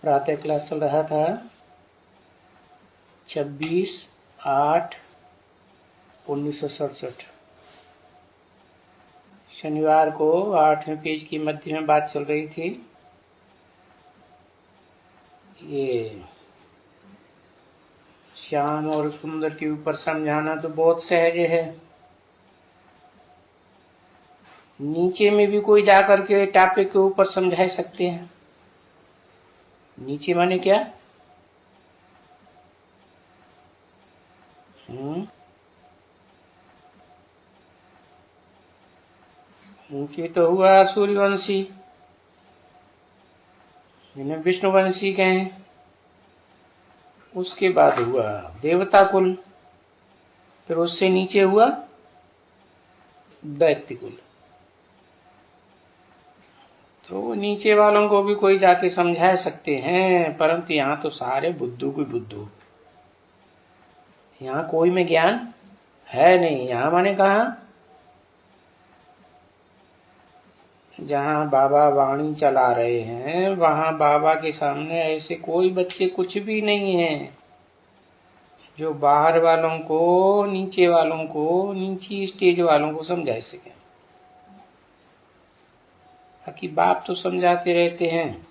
प्रातः क्लास चल रहा था 26/8/1967। शनिवार को 8वें पेज की मध्य में बात चल रही थी। ये श्याम और सुंदर के ऊपर समझाना तो बहुत सहज है। नीचे में भी कोई जाकर के टापे के ऊपर समझा सकते हैं। नीचे माने क्या? ऊंचे तो हुआ सूर्यवंशी, जिन्हें विष्णुवंशी कहें। उसके बाद हुआ देवता कुल, फिर उससे नीचे हुआ दैत्य कुल। तो नीचे वालों को भी कोई जाके समझा सकते हैं, परंतु यहाँ तो सारे बुद्धू की बुद्धू। यहाँ कोई में ज्ञान है नहीं। यहाँ माने कहा जहाँ बाबा वाणी चला रहे हैं, वहां बाबा के सामने ऐसे कोई बच्चे कुछ भी नहीं है जो बाहर वालों को, नीचे वालों को, नीची स्टेज वालों को समझा सके। बाकी बाप तो समझाते रहते हैं,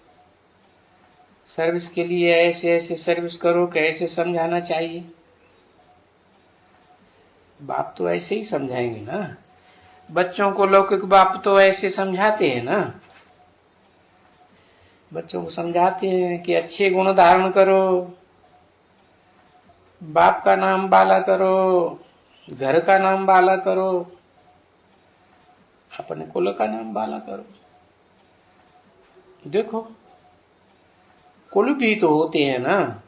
सर्विस के लिए ऐसे ऐसे सर्विस करो, कैसे समझाना चाहिए। बाप तो ऐसे ही समझाएंगे ना। बच्चों को लौकिक बाप तो ऐसे समझाते हैं ना। बच्चों को समझाते हैं कि अच्छे गुण धारण करो, बाप का नाम बाला करो, घर का नाम बाला करो, अपने कुल का नाम बाला करो। देखो, कुल भी तो होते हैं ना।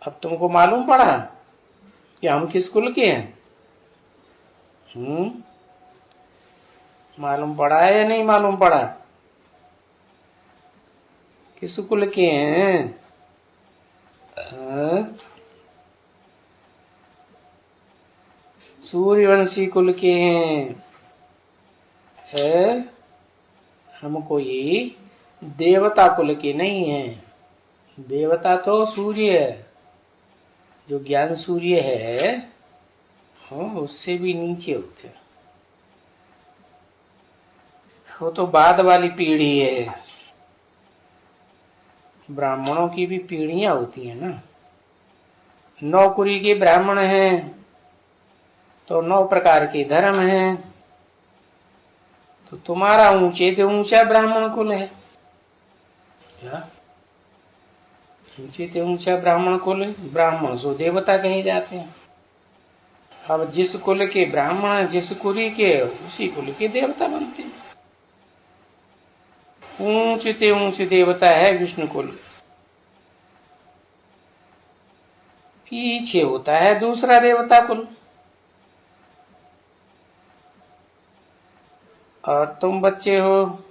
अब तुमको मालूम पड़ा कि हम किस कुल के हैं? मालूम पड़ा है या नहीं मालूम पड़ा? किस कुल के हैं? सूर्यवंशी कुल के हैं। हम कोई देवता कुल के नहीं हैं। देवता तो सूर्य है, जो ज्ञान सूर्य है, उससे भी नीचे होते हैं। वो तो बाद वाली पीढ़ी है। ब्राह्मणों की भी पीढ़ियां होती है ना। नौकरी के ब्राह्मण हैं तो 9 प्रकार के धर्म हैं। तो तुम्हारा ऊंचे से ऊंचा ब्राह्मण कुल है। ऊंचे से ऊंचा ब्राह्मण कुल, ब्राह्मण सो देवता कहे जाते हैं। अब जिस कुल के ब्राह्मण, जिस कुरी के, उसी कुल के देवता बनते हैं। ऊंचे से ऊंचे देवता है विष्णु कुल। पीछे होता है दूसरा देवता कुल। और तुम बच्चे हो,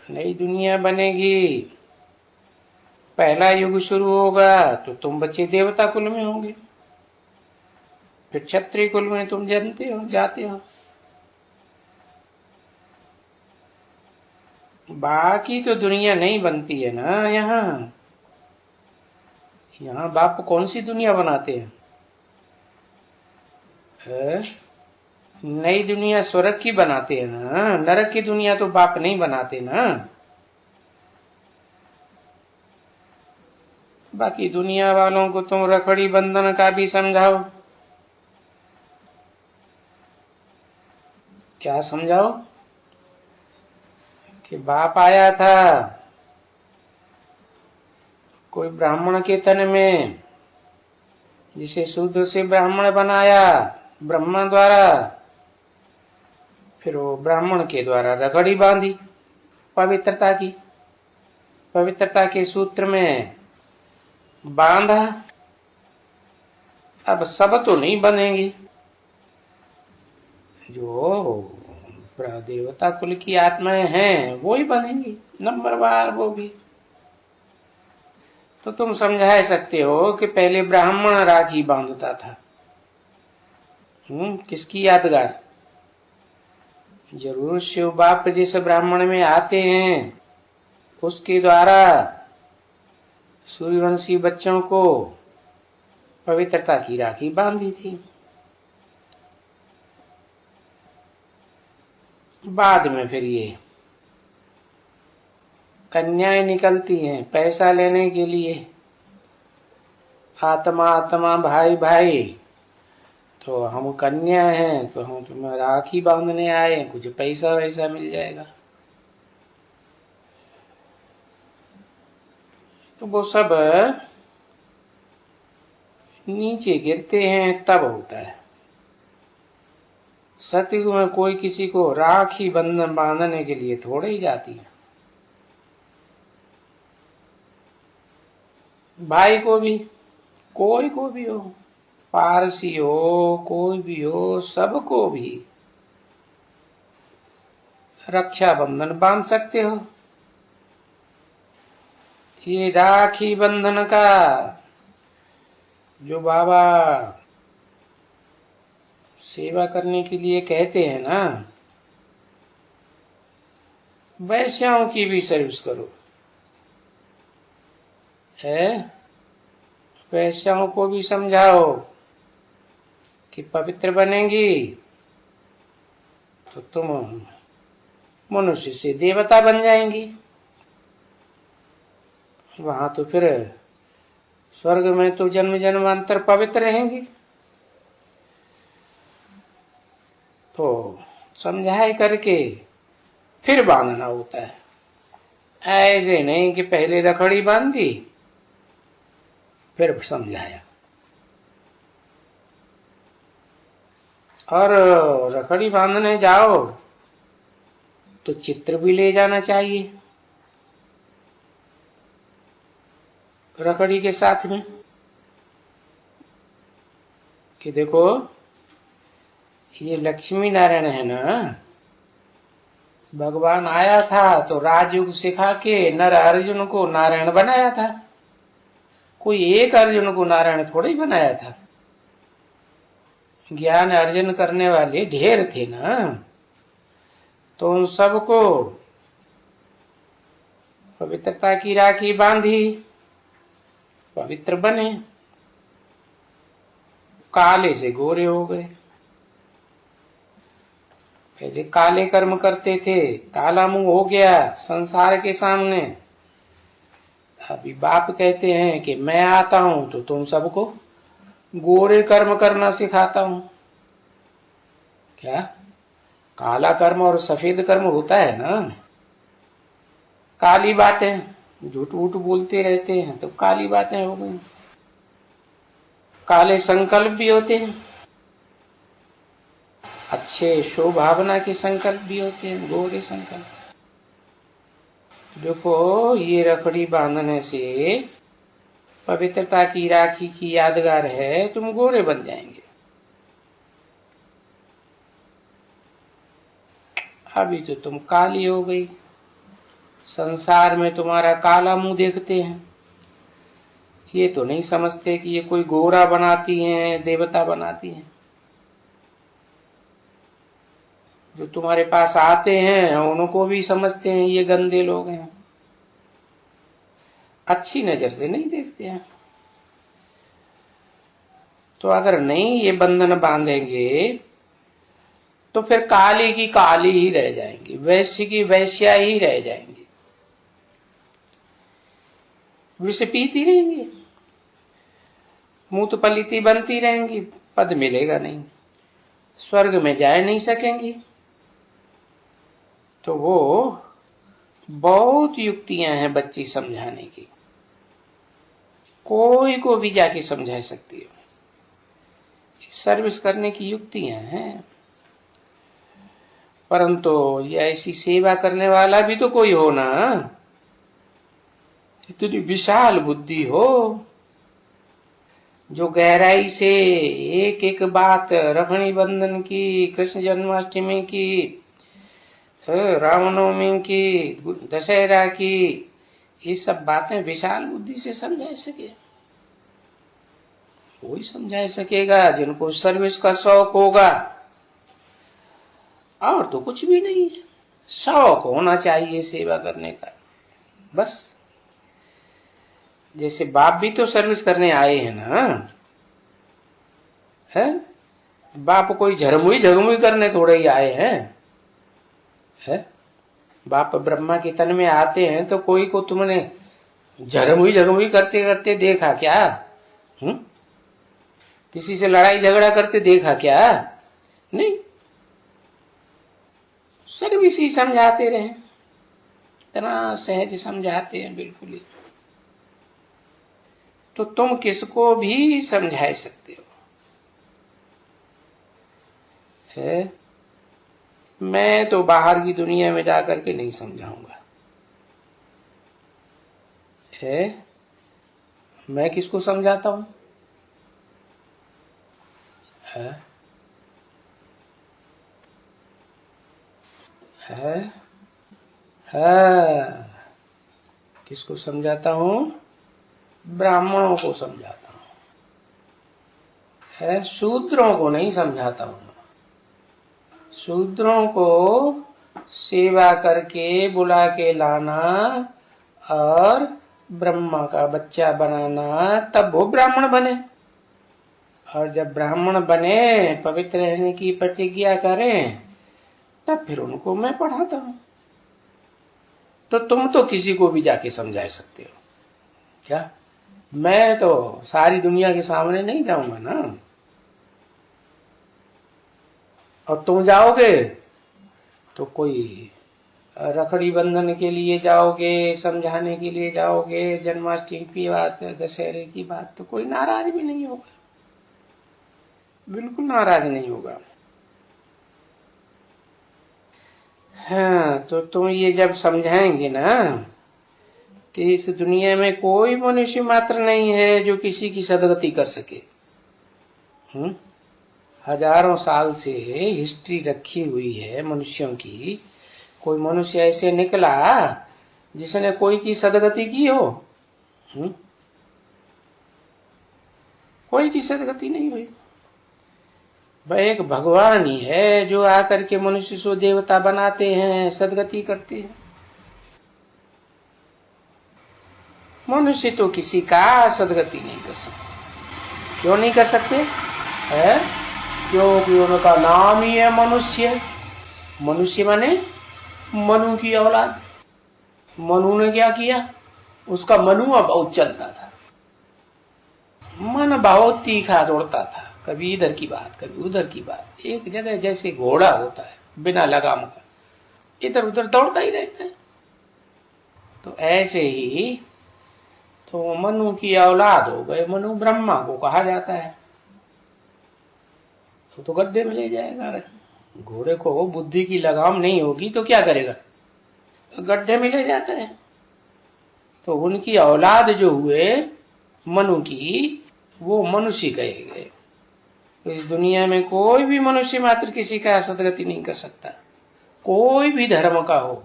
नई दुनिया बनेगी, पहला युग शुरू होगा तो तुम बच्चे देवता कुल में होंगे। फिर क्षत्रिय कुल में तुम जानते हो, जाते हो। बाकी तो दुनिया नहीं बनती है ना। यहाँ बाप कौन सी दुनिया बनाते हैं? नई दुनिया स्वर्ग की बनाते हैं ना। नरक की दुनिया तो बाप नहीं बनाते ना। बाकी दुनिया वालों को तुम रखड़ी बंधन का भी समझाओ। क्या समझाओ? कि बाप आया था कोई ब्राह्मण के तन में, जिसे शुद्ध से ब्राह्मण बनाया ब्रह्मा द्वारा। फिर वो ब्राह्मण के द्वारा रगड़ी बांधी पवित्रता की, पवित्रता के सूत्र में बांधा। अब सब तो नहीं बनेंगी। जो देवता कुल की आत्माएं हैं वो ही बनेंगी नंबरवार। वो भी तो तुम समझा सकते हो कि पहले ब्राह्मण राखी बांधता था। किसकी यादगार? जरूर शिव बाप जिस ब्राह्मण में आते हैं उसके द्वारा सूर्यवंशी बच्चों को पवित्रता की राखी बांधी थी। बाद में फिर ये कन्याएं निकलती हैं पैसा लेने के लिए, आत्मा आत्मा भाई भाई, तो हम कन्या हैं तो हम तुम्हें राखी बांधने आए, कुछ पैसा वैसा मिल जाएगा। तो वो सब नीचे गिरते हैं तब होता है। सतयुग में कोई किसी को राखी बंधन बांधने के लिए थोड़े ही जाती है। भाई को भी, कोई को भी हो, पारसी हो, कोई भी हो, सबको भी रक्षा बंधन बांध सकते हो। ये राखी बंधन का जो बाबा सेवा करने के लिए कहते हैं ना, वैश्याओं की भी सर्विस करो, है वैश्याओं को भी समझाओ कि पवित्र बनेंगी तो तुम मनुष्य से देवता बन जाएंगी। वहां तो फिर स्वर्ग में तो जन्म जन्मांतर पवित्र रहेंगी। तो समझाए करके फिर बांधना होता है, ऐसे नहीं कि पहले रखड़ी बांध दी फिर समझाया। और रखड़ी बांधने जाओ तो चित्र भी ले जाना चाहिए रखड़ी के साथ में, कि देखो ये लक्ष्मी नारायण है ना, भगवान आया था तो राजयोग सिखा के नर अर्जुन को नारायण बनाया था। कोई एक अर्जुन को नारायण थोड़ा ही बनाया था, ज्ञान अर्जन करने वाले ढेर थे ना, तो उन सबको पवित्रता की राखी बांधी, पवित्र बने, काले से गोरे हो गए। पहले काले कर्म करते थे, काला मुंह हो गया संसार के सामने। अभी बाप कहते हैं कि मैं आता हूं तो तुम सबको गोरे कर्म करना सिखाता हूं। क्या काला कर्म और सफेद कर्म होता है ना, काली बातें झूठ वूठ बोलते रहते हैं तो काली बातें हो गई। काले संकल्प भी होते हैं, अच्छे शोभावना के संकल्प भी होते हैं, गोरे संकल्प। देखो ये रखड़ी बांधने से पवित्रता की राखी की यादगार है, तुम गोरे बन जाएंगे। अभी तो तुम काली हो गई, संसार में तुम्हारा काला मुंह देखते हैं। ये तो नहीं समझते कि ये कोई गोरा बनाती हैं, देवता बनाती हैं। जो तुम्हारे पास आते हैं उनको भी समझते हैं ये गंदे लोग हैं, अच्छी नजर से नहीं देखते हैं। तो अगर नहीं ये बंधन बांधेंगे तो फिर काली की काली ही रह जाएंगी, वैश्य की वैश्या ही रह जाएंगी, विष पीती रहेंगी, मूत पलिती बनती रहेंगी, पद मिलेगा नहीं, स्वर्ग में जा नहीं सकेंगी। तो वो बहुत युक्तियां हैं बच्ची समझाने की, कोई को भी जाके समझा सकती हो, सर्विस करने की युक्तियां हैं। परंतु ये ऐसी सेवा करने वाला भी तो कोई हो ना, इतनी विशाल बुद्धि हो, जो गहराई से एक एक बात रखड़ी बंधन की, कृष्ण जन्माष्टमी की, रामनवमी की, दशहरा की, ये सब बातें विशाल बुद्धि से समझा सके। वही समझा सकेगा जिनको सर्विस का शौक होगा। और तो कुछ भी नहीं है। शौक होना चाहिए सेवा करने का, बस। जैसे बाप भी तो सर्विस करने आए हैं ना, है? बाप कोई झरमुई झगमुई करने थोड़े ही आए हैं, है? बाप ब्रह्मा के तन में आते हैं तो कोई को तुमने झरमुई झगमुई करते करते देखा क्या? किसी से लड़ाई झगड़ा करते देखा क्या? नहीं। सर्विस ही समझाते रहे, इतना सहज समझाते हैं, बिल्कुल ही। तो तुम किसको भी समझा सकते हो, है? मैं तो बाहर की दुनिया में जाकर के नहीं समझाऊंगा, है? मैं किसको समझाता हूं, है? किसको समझाता हूं? ब्राह्मणों को समझाता हूं, है? शूद्रों को नहीं समझाता हूं। शूद्रों को सेवा करके बुला के लाना और ब्रह्मा का बच्चा बनाना, तब वो ब्राह्मण बने। और जब ब्राह्मण बने, पवित्र रहने की प्रतिज्ञा करें, तब फिर उनको मैं पढ़ाता हूं। तो तुम तो किसी को भी जाके समझा सकते हो क्या? मैं तो सारी दुनिया के सामने नहीं जाऊंगा ना। और तुम जाओगे तो कोई रखड़ी बंधन के लिए जाओगे, समझाने के लिए जाओगे, जन्माष्टमी की बात, दशहरे की बात, तो कोई नाराज भी नहीं होगा, बिल्कुल नाराज नहीं होगा। हाँ, तो तुम ये जब समझाएंगे ना कि इस दुनिया में कोई मनुष्य मात्र नहीं है जो किसी की सदगति कर सके। हजारों साल से हिस्ट्री रखी हुई है मनुष्यों की, कोई मनुष्य ऐसे निकला जिसने कोई की सदगति की हो? कोई की सदगति नहीं हुई। भाई एक भगवान ही है जो आकर के मनुष्य को देवता बनाते हैं, सदगति करते हैं। मनुष्य तो किसी का सदगति नहीं कर सकते। क्यों नहीं कर सकते? है क्योंकि उनका नाम ही है मनुष्य। मनुष्य माने मनु की औलाद। मनु ने क्या किया? उसका मनुआ बहुत चलता था, मन बहुत तीखा दौड़ता था, कभी इधर की बात कभी उधर की बात, एक जगह जैसे घोड़ा होता है बिना लगाम का, इधर उधर दौड़ता ही रहता है। तो ऐसे ही तो मनु की औलाद हो गए, मनु ब्रह्मा को कहा जाता है। तो गड्ढे में ले जाएगा। अगर घोड़े को बुद्धि की लगाम नहीं होगी तो क्या करेगा? गड्ढे में ले जाता है। तो उनकी औलाद जो हुए मनु की, वो मनुष्य कहे गए। तो इस दुनिया में कोई भी मनुष्य मात्र किसी का सदगति नहीं कर सकता, कोई भी धर्म का हो।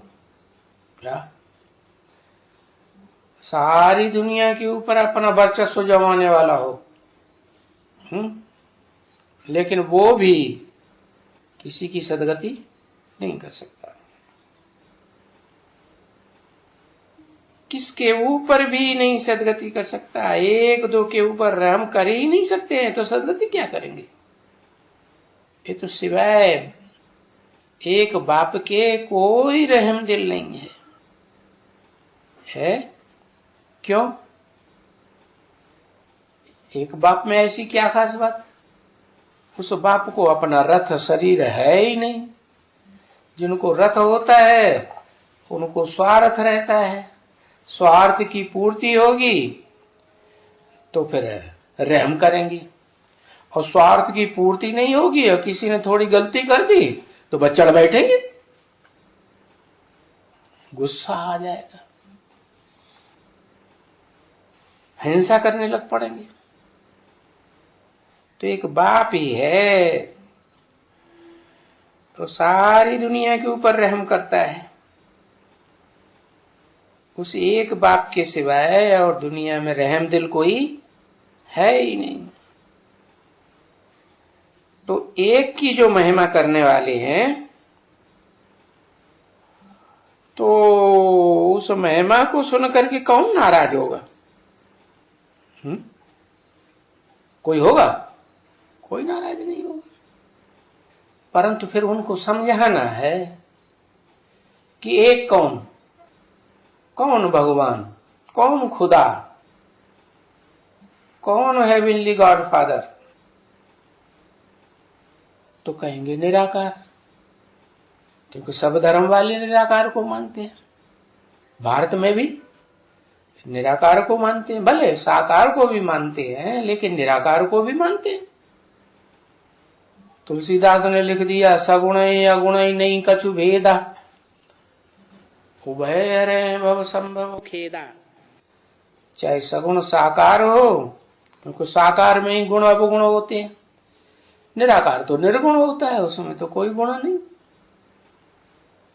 क्या सारी दुनिया के ऊपर अपना वर्चस्व जमाने वाला हो, लेकिन वो भी किसी की सदगति नहीं कर सकता। किसके ऊपर भी नहीं सदगति कर सकता। एक दो के ऊपर रहम कर ही नहीं सकते हैं तो सदगति क्या करेंगे? ये तो सिवाय एक बाप के कोई रहम दिल नहीं है? क्यों? एक बाप में ऐसी क्या खास बात? उस बाप को अपना रथ शरीर है ही नहीं। जिनको रथ होता है उनको स्वार्थ रहता है, स्वार्थ की पूर्ति होगी तो फिर रहम करेंगी, और स्वार्थ की पूर्ति नहीं होगी और किसी ने थोड़ी गलती कर दी तो बच्चड़ बैठेंगे, गुस्सा आ जाएगा, हिंसा करने लग पड़ेंगे। तो एक बाप ही है तो सारी दुनिया के ऊपर रहम करता है। उस एक बाप के सिवाय और दुनिया में रहम दिल कोई है ही नहीं। तो एक की जो महिमा करने वाले हैं तो उस महिमा को सुन करके कौन नाराज होगा? कोई होगा? कोई नाराज नहीं होगा। परंतु फिर उनको समझाना है कि एक कौन, कौन भगवान, कौन खुदा, कौन हेवनली गॉड फादर? तो कहेंगे निराकार, क्योंकि सब धर्म वाले निराकार को मानते हैं। भारत में भी निराकार को मानते हैं, भले साकार को भी मानते हैं, लेकिन निराकार को भी मानते हैं। तुलसीदास ने लिख दिया, सगुण अगुण नहीं कछु भेदा, उभय हरे भव संभव खेदा। चाहे सगुण साकार हो, क्योंकि साकार में ही गुण अवगुण होते हैं। निराकार तो निर्गुण होता है, उसमें तो कोई गुण नहीं।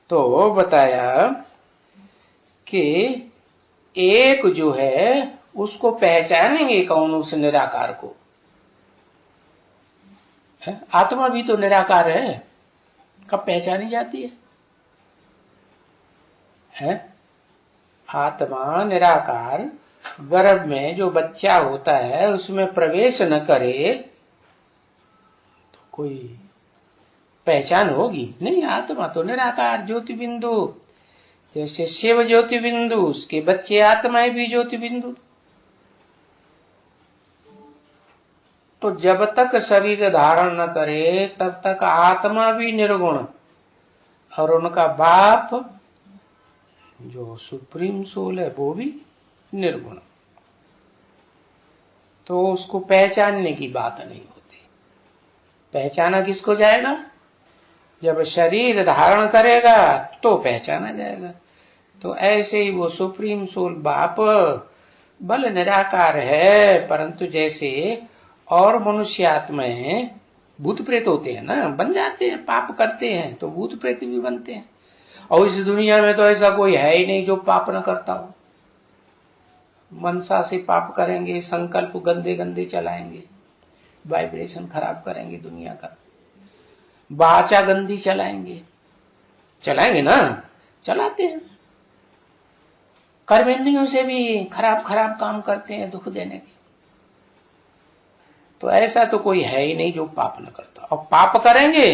तो बताया कि एक जो है उसको पहचानेंगे कौन? उस निराकार को। आत्मा भी तो निराकार है, कब पहचानी जाती है? आत्मा निराकार गर्भ में जो बच्चा होता है उसमें प्रवेश न करे तो कोई पहचान होगी नहीं। आत्मा तो निराकार ज्योति बिंदु, जैसे शिव ज्योति बिंदु, उसके बच्चे आत्माएं भी ज्योति बिंदु। तो जब तक शरीर धारण न करे तब तक आत्मा भी निर्गुण, और उनका बाप जो सुप्रीम सोल है वो भी निर्गुण। तो उसको पहचानने की बात नहीं होती। पहचाना किसको जाएगा? जब शरीर धारण करेगा तो पहचाना जाएगा। तो ऐसे ही वो सुप्रीम सोल बाप बल निराकार है, परंतु जैसे और मनुष्य आत्माएं भूत प्रेत होते हैं ना, बन जाते हैं, पाप करते हैं तो भूत प्रेत भी बनते हैं। और इस दुनिया में तो ऐसा कोई है ही नहीं जो पाप न करता हो। मनसा से पाप करेंगे, संकल्प गंदे गंदे चलाएंगे, वाइब्रेशन खराब करेंगे दुनिया का, वाचा गंदी चलाएंगे ना, चलाते हैं। कर्मेंद्रियों से भी खराब खराब काम करते हैं दुख देने के। तो ऐसा तो कोई है ही नहीं जो पाप न करता। और पाप करेंगे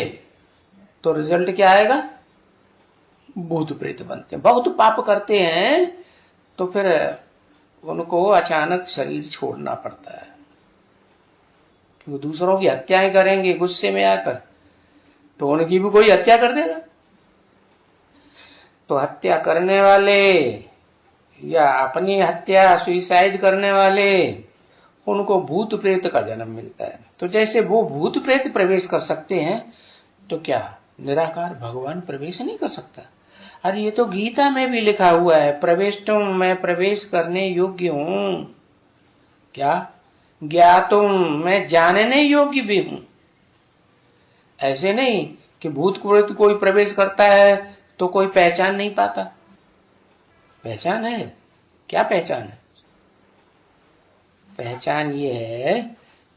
तो रिजल्ट क्या आएगा? भूत प्रेत बनते हैं। बहुत पाप करते हैं तो फिर उनको अचानक शरीर छोड़ना पड़ता है, क्योंकि दूसरों की हत्याएं करेंगे गुस्से में आकर, तो उनकी भी कोई हत्या कर देगा। तो हत्या करने वाले या अपनी हत्या सुइसाइड करने वाले, उनको भूत प्रेत का जन्म मिलता है। तो जैसे वो भूत प्रेत प्रवेश कर सकते हैं, तो क्या निराकार भगवान प्रवेश नहीं कर सकता? अरे ये तो गीता में भी लिखा हुआ है, प्रवेष्टुम, मैं प्रवेश करने योग्य हूं। क्या? ज्ञातुम, मैं जानने योग्य भी हूं। ऐसे नहीं कि भूत प्रेत कोई प्रवेश करता है तो कोई पहचान नहीं पाता। पहचान है। क्या पहचान है? पहचान ये है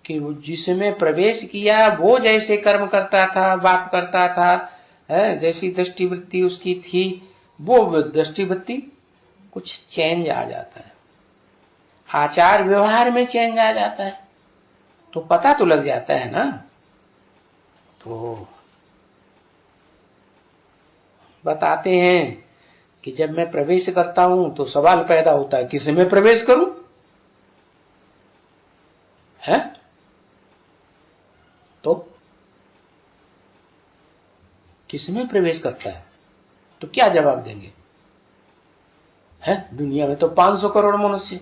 कि वो जिसमें प्रवेश किया वो जैसे कर्म करता था, बात करता था, जैसी दृष्टिवृत्ति उसकी थी, वो दृष्टिवृत्ति कुछ चेंज आ जाता है, आचार व्यवहार में चेंज आ जाता है, तो पता तो लग जाता है ना। तो बताते हैं कि जब मैं प्रवेश करता हूं तो सवाल पैदा होता है, किस में प्रवेश करूं? है तो किस में प्रवेश करता है? तो क्या जवाब देंगे? है दुनिया में तो 500 करोड़ मनुष्य,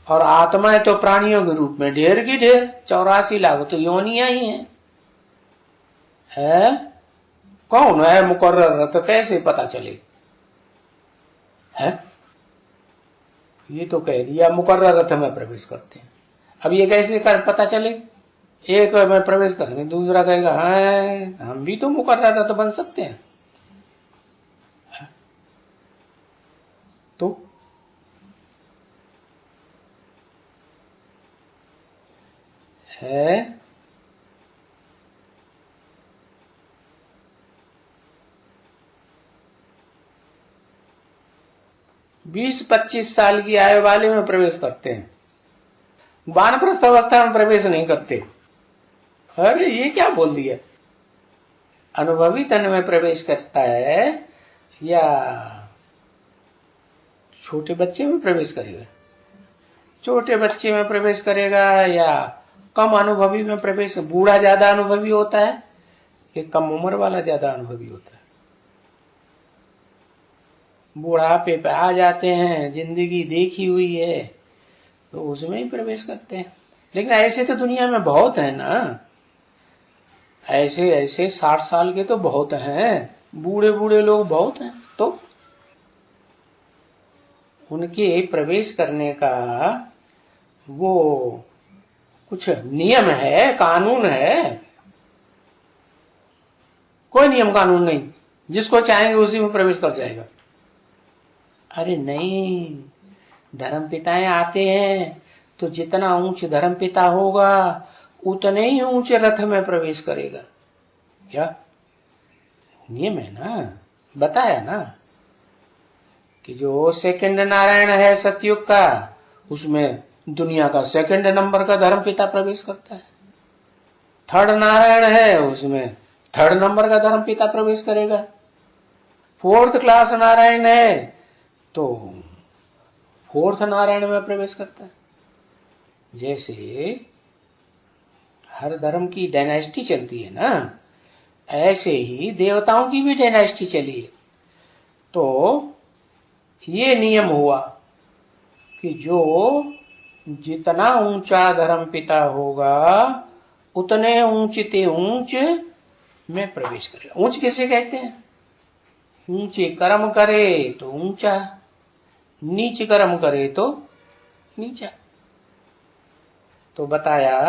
और आत्माएं तो प्राणियों के रूप में ढेर की ढेर, 84 लाख तो योनियां ही हैं। है कौन है मुकर्रर? तो कैसे पता चले? है ये तो कह दिया मुकर्रर रथ में प्रवेश करते हैं। अब ये कैसे कर पता चले? एक में प्रवेश करेंगे, दूसरा कहेगा हाँ हम भी तो मुकर्रर रथ बन सकते हैं। तो है 20-25 साल की आयु वाले में प्रवेश करते हैं, वानप्रस्थ अवस्था में प्रवेश नहीं करते। अरे ये क्या बोल दिया? अनुभवी तन में प्रवेश करता है या छोटे बच्चे में प्रवेश करेगा? छोटे बच्चे में प्रवेश करेगा या कम अनुभवी में प्रवेश? बूढ़ा ज्यादा अनुभवी होता है कि कम उम्र वाला ज्यादा अनुभवी होता है? बुढ़ापे पे आ जाते हैं, जिंदगी देखी हुई है तो उसमें ही प्रवेश करते हैं। लेकिन ऐसे तो दुनिया में बहुत है ना, ऐसे ऐसे 60 साल के तो बहुत हैं, बूढ़े बूढ़े लोग बहुत हैं। तो उनके प्रवेश करने का वो कुछ नियम है, कानून है? कोई नियम कानून नहीं, जिसको चाहेंगे उसी में प्रवेश कर जाएगा। अरे नहीं, धर्म पिताएं आते हैं तो जितना ऊंच धर्म पिता होगा उतने ही ऊंचे रथ में प्रवेश करेगा। क्या नियम है ना, बताया ना कि जो सेकंड नारायण है सतयुग का, उसमें दुनिया का सेकंड नंबर का धर्म पिता प्रवेश करता है। थर्ड नारायण है, उसमें थर्ड नंबर का धर्म पिता प्रवेश करेगा। फोर्थ क्लास नारायण है तो फोर्थ नारायण में प्रवेश करता है। जैसे हर धर्म की डायनेस्टी चलती है ना, ऐसे ही देवताओं की भी डायनेस्टी चली है। तो ये नियम हुआ कि जो जितना ऊंचा धर्म पिता होगा उतने ऊंचते ऊंच में प्रवेश करेगा। ऊंच किसे कहते हैं? ऊंचे कर्म करे तो ऊंचा, नीच कर्म करे तो नीचा। तो बताया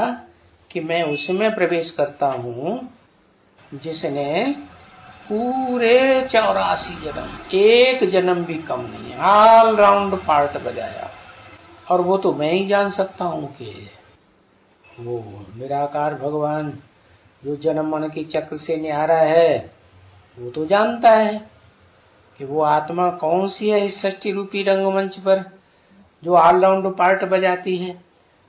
कि मैं उसमें प्रवेश करता हूं जिसने पूरे 84 जन्म, एक जन्म भी कम नहीं, ऑल राउंड पार्ट बजाया। और वो तो मैं ही जान सकता हूं कि वो निराकार भगवान जो जन्म मन के चक्र से न्यारा है, वो तो जानता है कि वो आत्मा कौन सी है इस सृष्टि रूपी रंगमंच पर जो ऑलराउंड पार्ट बजाती है,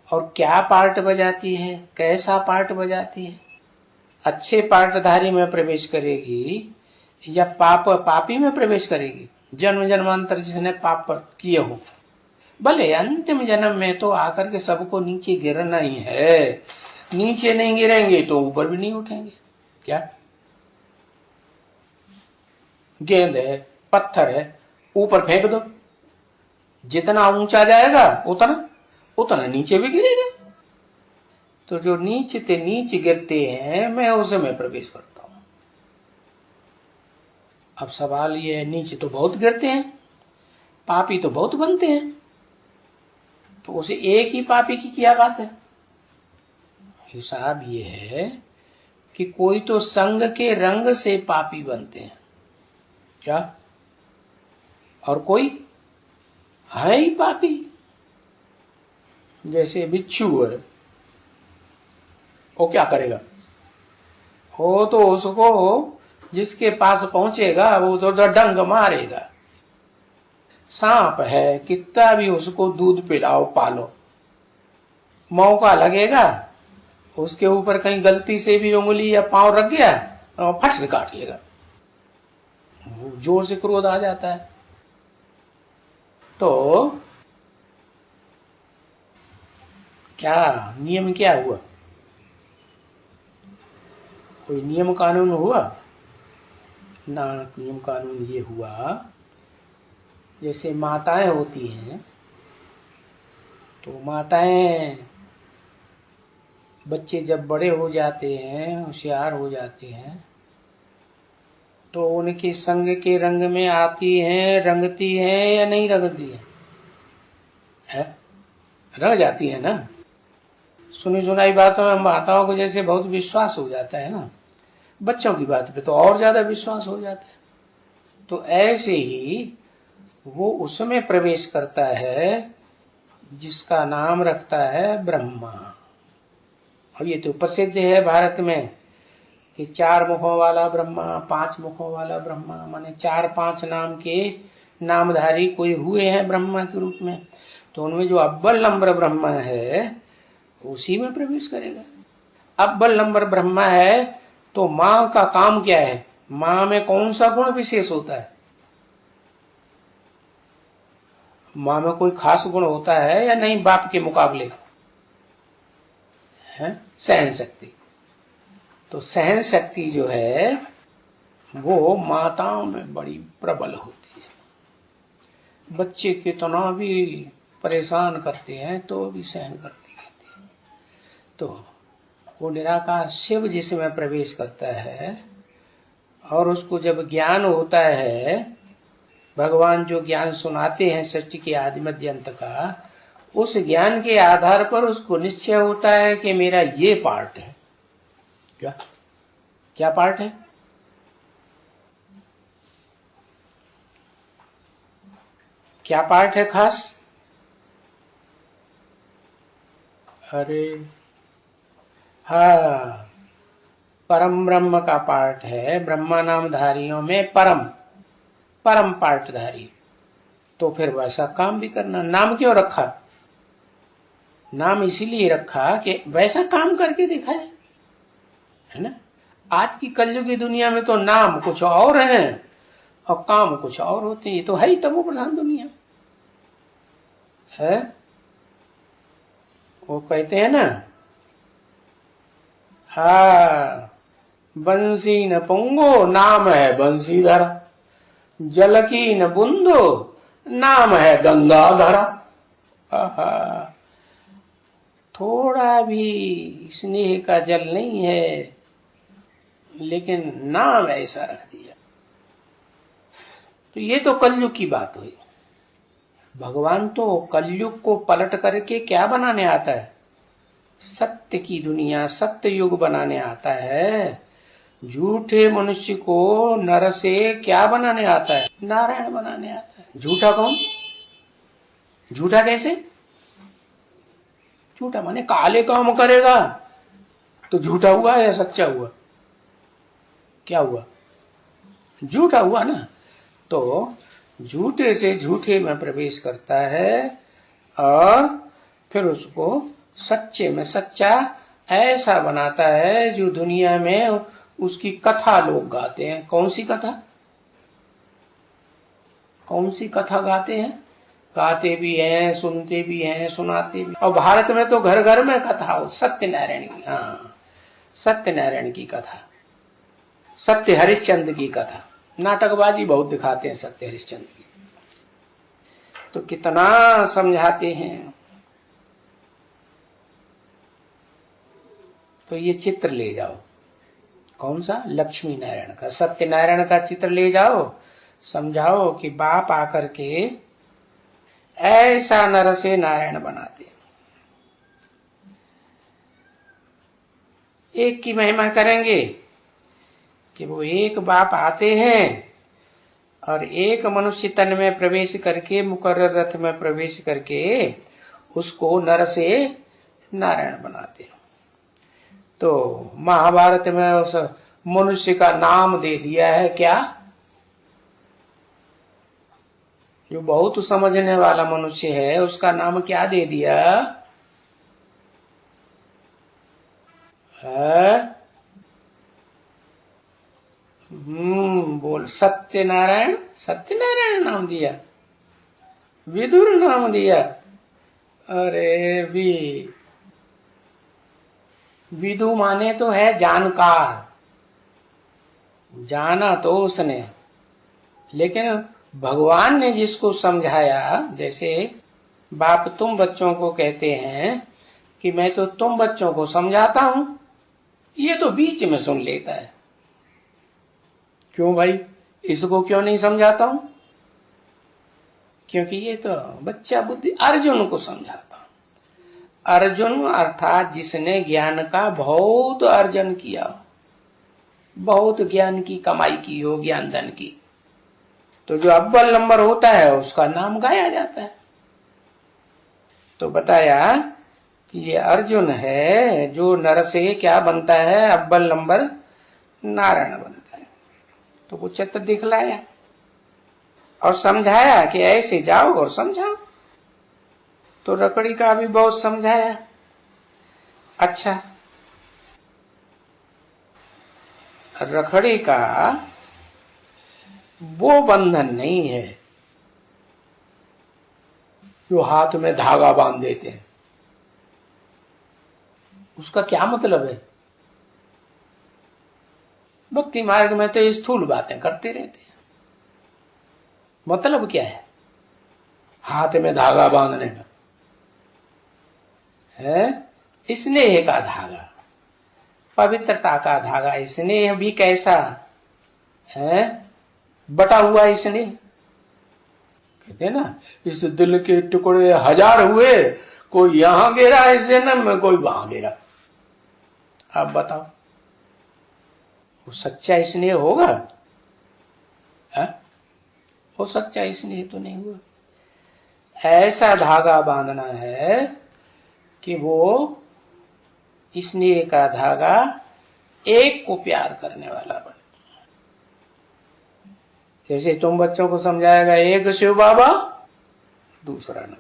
और क्या पार्ट बजाती है, कैसा पार्ट बजाती है। अच्छे पार्टधारी में प्रवेश करेगी या पापी में प्रवेश करेगी? जन्म जन्मांतर जिसने पाप किए हो, भले अंतिम जन्म में तो आकर के सबको नीचे गिरना ही है, नीचे नहीं गिरेंगे तो ऊपर भी नहीं उठेंगे। क्या गेंद है, पत्थर है, ऊपर फेंक दो, जितना ऊंचा जाएगा उतना नीचे भी गिरेगा। तो जो नीचे नीच गिरते हैं मैं उसमें प्रवेश करता हूं। अब सवाल ये है, नीचे तो बहुत गिरते हैं, पापी तो बहुत बनते हैं, तो उसे एक ही पापी की क्या बात है? हिसाब ये है कि कोई तो संग के रंग से पापी बनते हैं क्या, और कोई है ही पापी। जैसे बिच्छू है, वो क्या करेगा? वो तो उसको जिसके पास पहुंचेगा वो तो डंग मारेगा। सांप है, कितना भी उसको दूध पिलाओ पालो, मौका लगेगा उसके ऊपर कहीं गलती से भी उंगली या पांव रख गया और फट से काट लेगा, जोर से क्रोध आ जाता है। तो क्या नियम क्या हुआ? कोई नियम कानून हुआ ना? नियम कानून ये हुआ, जैसे माताएं होती हैं तो माताएं बच्चे जब बड़े हो जाते हैं, होशियार हो जाते हैं, तो उनके संग के रंग में आती हैं, रंगती हैं या नहीं रंगती है? रंग जाती है ना। सुनी सुनाई बातों में माताओं को जैसे बहुत विश्वास हो जाता है ना, बच्चों की बात पे तो और ज्यादा विश्वास हो जाता है। तो ऐसे ही वो उसमें प्रवेश करता है जिसका नाम रखता है ब्रह्मा। और ये तो प्रसिद्ध है भारत में कि 4 मुखों वाला ब्रह्मा, 5 मुखों वाला ब्रह्मा, माने 4-5 नाम के नामधारी कोई हुए हैं ब्रह्मा के रूप में, तो उनमें जो अव्वल नंबर ब्रह्मा है उसी में प्रवेश करेगा। अव्वल नंबर ब्रह्मा है तो माँ का काम क्या है? माँ में कौन सा गुण विशेष होता है? माँ में कोई खास गुण होता है या नहीं बाप के मुकाबले? है सहन शक्ति। तो सहन शक्ति जो है वो माताओं में बड़ी प्रबल होती है। बच्चे कितना भी परेशान करते हैं तो भी सहन करती रहती है। तो वो निराकार शिव जिसमें प्रवेश करता है और उसको जब ज्ञान होता है, भगवान जो ज्ञान सुनाते हैं सृष्टि के आदि मध्य अंत का, उस ज्ञान के आधार पर उसको निश्चय होता है कि मेरा ये पार्ट है। क्या क्या पार्ट है? क्या पार्ट है खास? अरे हाँ, परम ब्रह्म का पार्ट है। ब्रह्मा नामधारियों में परम पार्टधारी। तो फिर वैसा काम भी करना। नाम क्यों रखा? नाम इसीलिए रखा कि वैसा काम करके दिखाए, है ना। आज की कलयुग की दुनिया में तो नाम कुछ और है और काम कुछ और होते हैं। ये तो है ही तमो प्रधान दुनिया है। वो कहते हैं ना, हाँ, बंसी न पुंगो नाम है बंसीधर, जल की न बूंदो नाम है गंगाधर। थोड़ा भी स्नेह का जल नहीं है, लेकिन नाम ऐसा रख दिया। तो ये तो कलयुग की बात हुई। भगवान तो कलयुग को पलट करके क्या बनाने आता है? सत्य की दुनिया, सत्य युग बनाने आता है। झूठे मनुष्य को नर से क्या बनाने आता है? नारायण बनाने आता है। झूठा कौन? झूठा कैसे? झूठा माने काले काम करेगा तो झूठा हुआ या सच्चा हुआ? क्या हुआ? झूठा हुआ ना। तो झूठे से झूठे में प्रवेश करता है और फिर उसको सच्चे में सच्चा ऐसा बनाता है जो दुनिया में उसकी कथा लोग गाते हैं। कौन सी कथा? कौन सी कथा गाते हैं? गाते भी हैं, सुनते भी हैं, सुनाते भी। और भारत में तो घर घर में कथा हो सत्यनारायण की। हाँ, सत्यनारायण की कथा, सत्य हरिश्चंद्र की कथा। नाटकबाजी बहुत दिखाते हैं सत्य हरिश्चंद्र की। तो कितना समझाते हैं। तो ये चित्र ले जाओ। कौन सा? लक्ष्मी नारायण का, सत्यनारायण का चित्र ले जाओ। समझाओ कि बाप आकर के ऐसा नर से नारायण बनाते। एक की महिमा करेंगे कि वो एक बाप आते हैं और एक मनुष्य तन में प्रवेश करके, मुकर्रर रथ में प्रवेश करके उसको नर से नारायण बनाते। तो महाभारत में उस मनुष्य का नाम दे दिया है क्या? जो बहुत समझने वाला मनुष्य है उसका नाम क्या दे दिया है? बोल, सत्यनारायण। सत्यनारायण नाम दिया, विदुर नाम दिया। अरे विदु माने तो है जानकार, जाना तो उसने, लेकिन भगवान ने जिसको समझाया, जैसे बाप तुम बच्चों को कहते हैं कि मैं तो तुम बच्चों को समझाता हूं, ये तो बीच में सुन लेता है। क्यों भाई, इसको क्यों नहीं समझाता हूं? क्योंकि ये तो बच्चा बुद्धि। अर्जुन को समझाता हूं। अर्जुन अर्थात जिसने ज्ञान का बहुत अर्जन किया, बहुत ज्ञान की कमाई की हो, ज्ञान धन की, तो जो अव्वल नंबर होता है उसका नाम गाया जाता है। तो बताया कि ये अर्जुन है जो नर से क्या बनता है? अव्वल नंबर नारायण बनता है। तो वो चित्र दिखलाया। और समझाया कि ऐसे जाओ और समझाओ। तो रकड़ी का भी बहुत समझाया। अच्छा, रखड़ी का वो बंधन नहीं है जो हाथ में धागा बांध देते हैं। उसका क्या मतलब है? भक्ति मार्ग में तो स्थूल बातें करते रहते हैं। मतलब क्या है हाथ में धागा बांधने का? है स्नेह का धागा, पवित्रता का धागा। स्नेह भी कैसा है? बटा हुआ स्नेह। कहते ना, इस दिल के टुकड़े हजार हुए, कोई यहां गिरा इस जन्म में, कोई वहां गिरा। आप बताओ, वो सच्चा स्नेह होगा? वो सच्चा स्नेह तो नहीं हुआ। ऐसा धागा बांधना है कि वो स्नेह का धागा एक को प्यार करने वाला बने। जैसे तुम बच्चों को समझाएगा एक शिव बाबा, दूसरा न।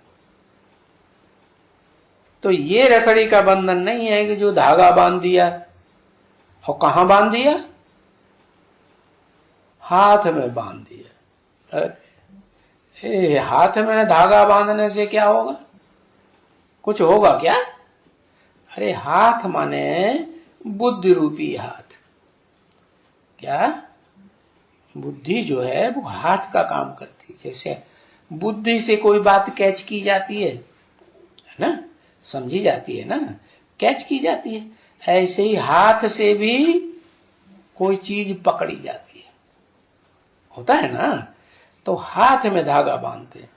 तो ये रखड़ी का बंधन नहीं है कि जो धागा बांध दिया। और कहां बांध दिया? हाथ में बांध दिया। हाथ में धागा बांधने से क्या होगा? कुछ होगा क्या? अरे हाथ माने बुद्धि रूपी हाथ। क्या? बुद्धि जो है वो हाथ का काम करती है। जैसे बुद्धि से कोई बात कैच की जाती है ना, समझी जाती है ना, कैच की जाती है। ऐसे ही हाथ से भी कोई चीज पकड़ी जाती है, होता है ना। तो हाथ में धागा बांधते हैं।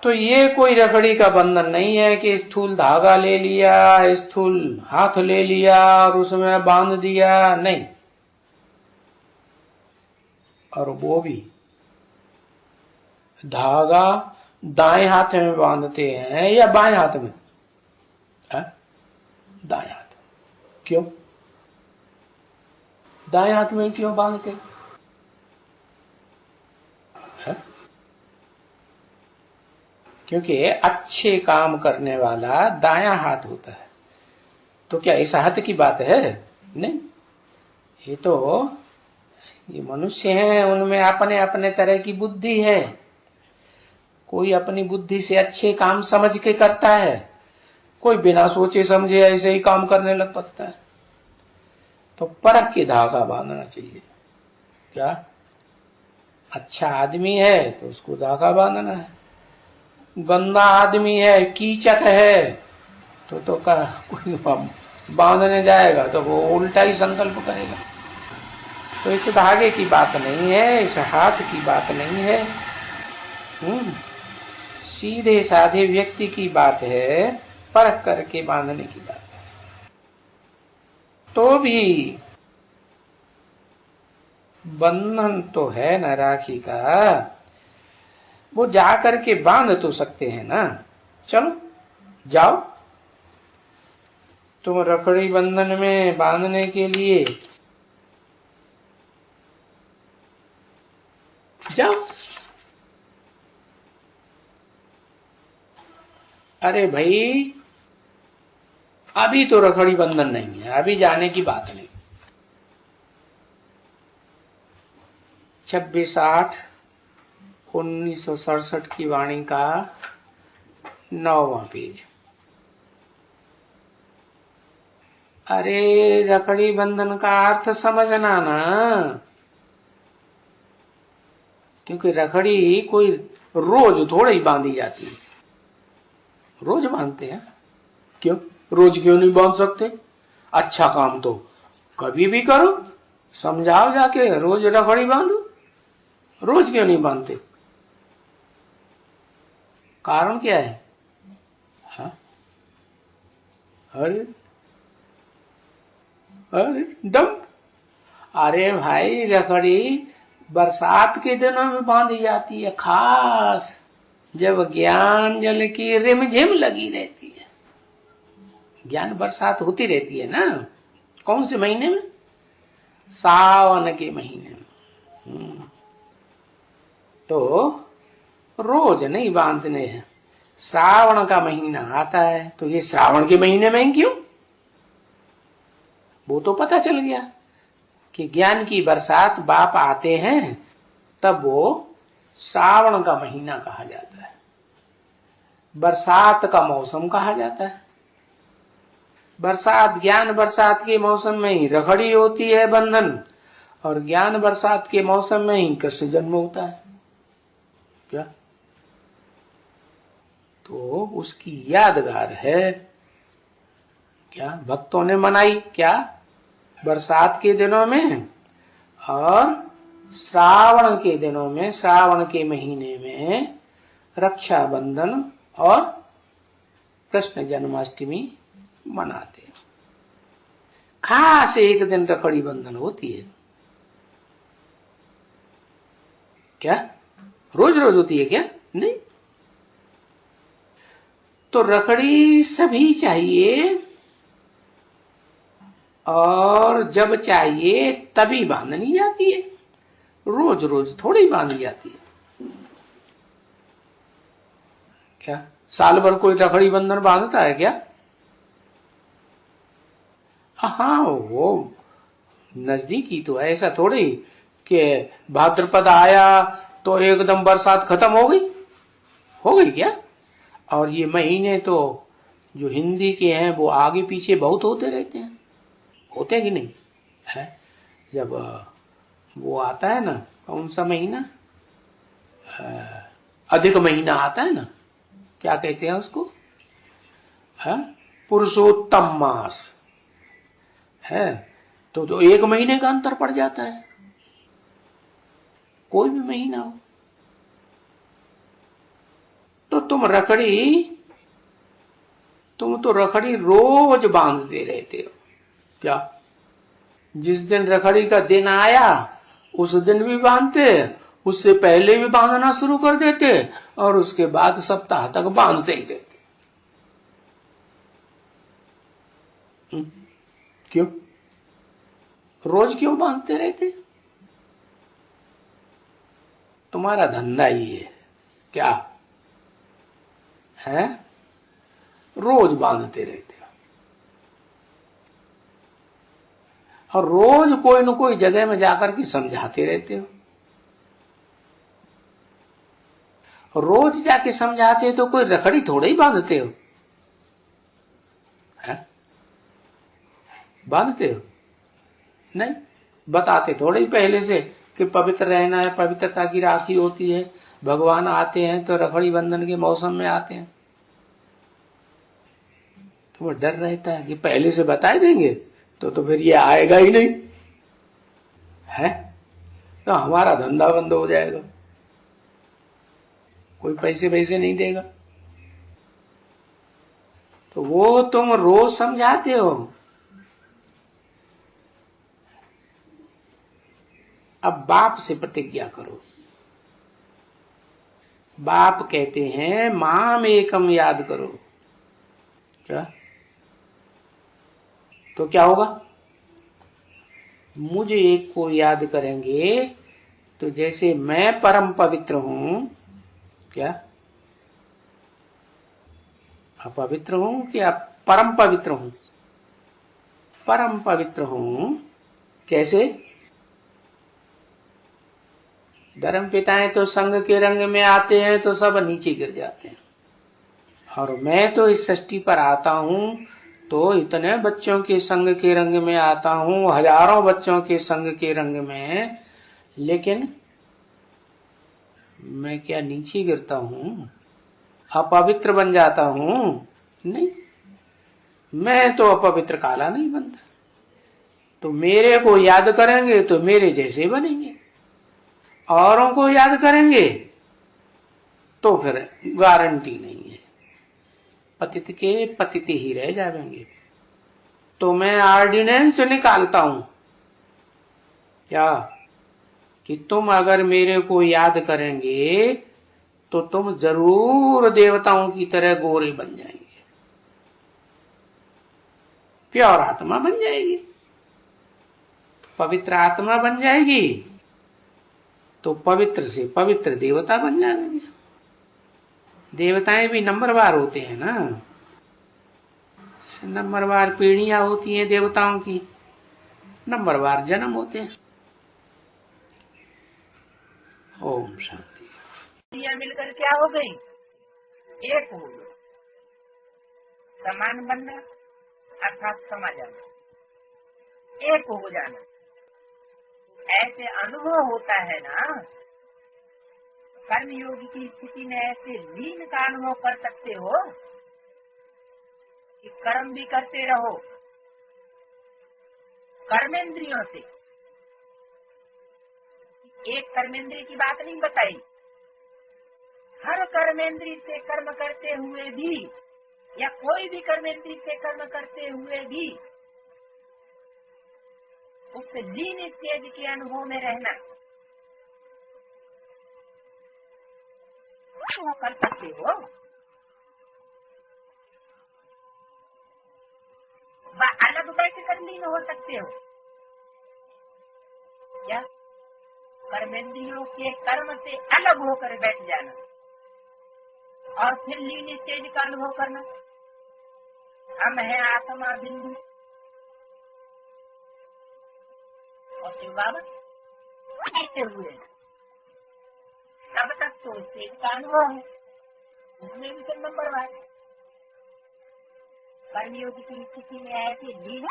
तो ये कोई रखड़ी का बंधन नहीं है कि स्थूल धागा ले लिया, स्थूल हाथ ले लिया और उसमें बांध दिया, नहीं। और वो भी धागा दाएं हाथ में बांधते हैं या बाएं हाथ में? दाएं हाथ। क्यों दाएं हाथ में क्यों बांधते? क्योंकि अच्छे काम करने वाला दायां हाथ होता है। तो क्या इस हाथ की बात है? नहीं, ये तो ये मनुष्य हैं, उनमें अपने अपने तरह की बुद्धि है। कोई अपनी बुद्धि से अच्छे काम समझ के करता है, कोई बिना सोचे समझे ऐसे ही काम करने लग पड़ता है। तो परख के धागा बांधना चाहिए। क्या अच्छा आदमी है तो उसको धागा बांधना है, गंदा आदमी है, कीचक है, तो कोई बांधने जाएगा तो वो उल्टा ही संकल्प करेगा। तो इस धागे की बात नहीं है, इस हाथ की बात नहीं है। सीधे साधे व्यक्ति की बात है, परख करके बांधने की बात है। तो भी बंधन तो है ना राखी का, वो जा करके बांध तो सकते हैं ना। चलो जाओ, तुम रखड़ी बंधन में बांधने के लिए जाओ। अरे भाई अभी तो रखड़ी बंधन नहीं है, अभी जाने की बात नहीं। 26/8/1967 की वाणी का 9वां पेज। अरे रखड़ी बंधन का अर्थ समझना ना, क्योंकि रखड़ी कोई रोज थोड़ा ही बांधी जाती है। रोज बांधते हैं? क्यों रोज क्यों नहीं बांध सकते? अच्छा काम तो कभी भी करो, समझाओ जाके रोज रखड़ी बांधो। रोज क्यों नहीं बांधते? कारण क्या है? हाँ? अरे डम। अरे भाई रखड़ी बरसात के दिनों में बांधी जाती है, खास जब ज्ञान जल की रिमझिम लगी रहती है। ज्ञान बरसात होती रहती है ना, कौन से महीने में? सावन के महीने में। तो रोज नहीं बांधने हैं। श्रावण का महीना आता है तो ये श्रावण के महीने में क्यों, वो तो पता चल गया कि ज्ञान की बरसात बाप आते हैं, तब वो श्रावण का महीना कहा जाता है, बरसात का मौसम कहा जाता है। बरसात, ज्ञान बरसात के मौसम में ही रखड़ी होती है, बंधन, और ज्ञान बरसात के मौसम में ही कृष्ण जन्म होता है। क्या? तो उसकी यादगार है। क्या भक्तों ने मनाई? क्या बरसात के दिनों में और श्रावण के दिनों में, श्रावण के महीने में रक्षाबंधन और कृष्ण जन्माष्टमी मनाते हैं। खास एक दिन रखड़ी बंधन होती है। क्या रोज रोज होती है क्या? नहीं। तो रखड़ी सभी चाहिए और जब चाहिए तभी बांधनी जाती है, रोज रोज थोड़ी बांधी जाती है। क्या साल भर कोई रखड़ी बंधन बांधता है क्या? हाँ, वो नजदीकी तो है, ऐसा थोड़ी कि भाद्रपद आया तो एकदम बरसात खत्म हो गई क्या? और ये महीने तो जो हिंदी के हैं वो आगे पीछे बहुत होते रहते हैं, होते हैं कि नहीं है? जब वो आता है ना, कौन सा महीना, अधिक महीना आता है ना, क्या कहते हैं उसको, है पुरुषोत्तम मास है, तो एक महीने का अंतर पड़ जाता है, कोई भी महीना हो। तो तुम तो रखड़ी रोज बांधते रहते हो। क्या जिस दिन रखड़ी का दिन आया उस दिन भी बांधते, उससे पहले भी बांधना शुरू कर देते, और उसके बाद सप्ताह तक बांधते ही रहते। क्यों रोज क्यों बांधते रहते? तुम्हारा धंधा ही है। क्या है? रोज बांधते रहते हो, और रोज कोई न कोई जगह में जाकर के समझाते रहते हो। रोज जाके समझाते हो तो कोई रखड़ी थोड़े ही बांधते हो, है? बांधते हो नहीं, बताते थोड़े ही पहले से कि पवित्र रहना है, पवित्रता की राखी होती है, भगवान आते हैं तो रखड़ी बंधन के मौसम में आते हैं। तो वो डर रहता है कि पहले से बता देंगे तो फिर ये आएगा ही नहीं है, तो हमारा धंधा बंद हो जाएगा, कोई पैसे नहीं देगा। तो वो तुम रोज समझाते हो। अब बाप से प्रतिज्ञा करो। बाप कहते हैं माम एकम याद करो। क्या? तो क्या होगा? मुझे एक को याद करेंगे तो जैसे मैं परम पवित्र हूं, क्या अपवित्र हूं कि परम पवित्र हूं? परम पवित्र हूं। कैसे? धर्म पिताएं तो संग के रंग में आते हैं तो सब नीचे गिर जाते हैं, और मैं तो इस सृष्टि पर आता हूं तो इतने बच्चों के संग के रंग में आता हूं, हजारों बच्चों के संग के रंग में, लेकिन मैं क्या नीचे गिरता हूं, अपवित्र बन जाता हूं? नहीं, मैं तो अपवित्र काला नहीं बनता। तो मेरे को याद करेंगे तो मेरे जैसे बनेंगे, औरों को याद करेंगे तो फिर गारंटी नहीं है, पतित के पतित ही रह जाएंगे। तो मैं ऑर्डिनेंस निकालता हूं क्या कि तुम अगर मेरे को याद करेंगे तो तुम जरूर देवताओं की तरह गोरे बन जाएंगे, प्योर आत्मा बन जाएगी, पवित्र आत्मा बन जाएगी, तो पवित्र से पवित्र देवता बन जाएंगे। देवताएं भी नंबरवार होते हैं ना, नंबरवार पीढ़ियां होती हैं देवताओं की, नंबरवार जन्म होते हैं। ओम शांति। मिलकर क्या हो गई? एक हो गई। समान बनना अर्थात समा जाना, एक हो जाना। ऐसे अनुभव होता है ना, कर्म योगी की स्थिति में ऐसे लीन का अनुभव कर सकते हो कि कर्म भी करते रहो कर्मेंद्रियों से। एक कर्मेंद्रिय की बात नहीं बताई, हर कर्मेंद्रिय से कर्म करते हुए भी या कोई भी कर्मेंद्रिय से कर्म करते हुए भी उससे लीन स्टेज के अनुभव में रहना कर सकते हो। अलग बैठ कर लीन हो सकते हो क्या? कर्मेंद्रियों के कर्म से अलग होकर बैठ जाना और फिर लीन स्टेज का अनुभव करना। हम है आत्मा बिंदु और शिव बाबा कहते हुए तब तक तो स्टेज का अनुभव है, उसमें भी तो नंबरवार। कर्मयोगी की स्थिति में ऐसे लीन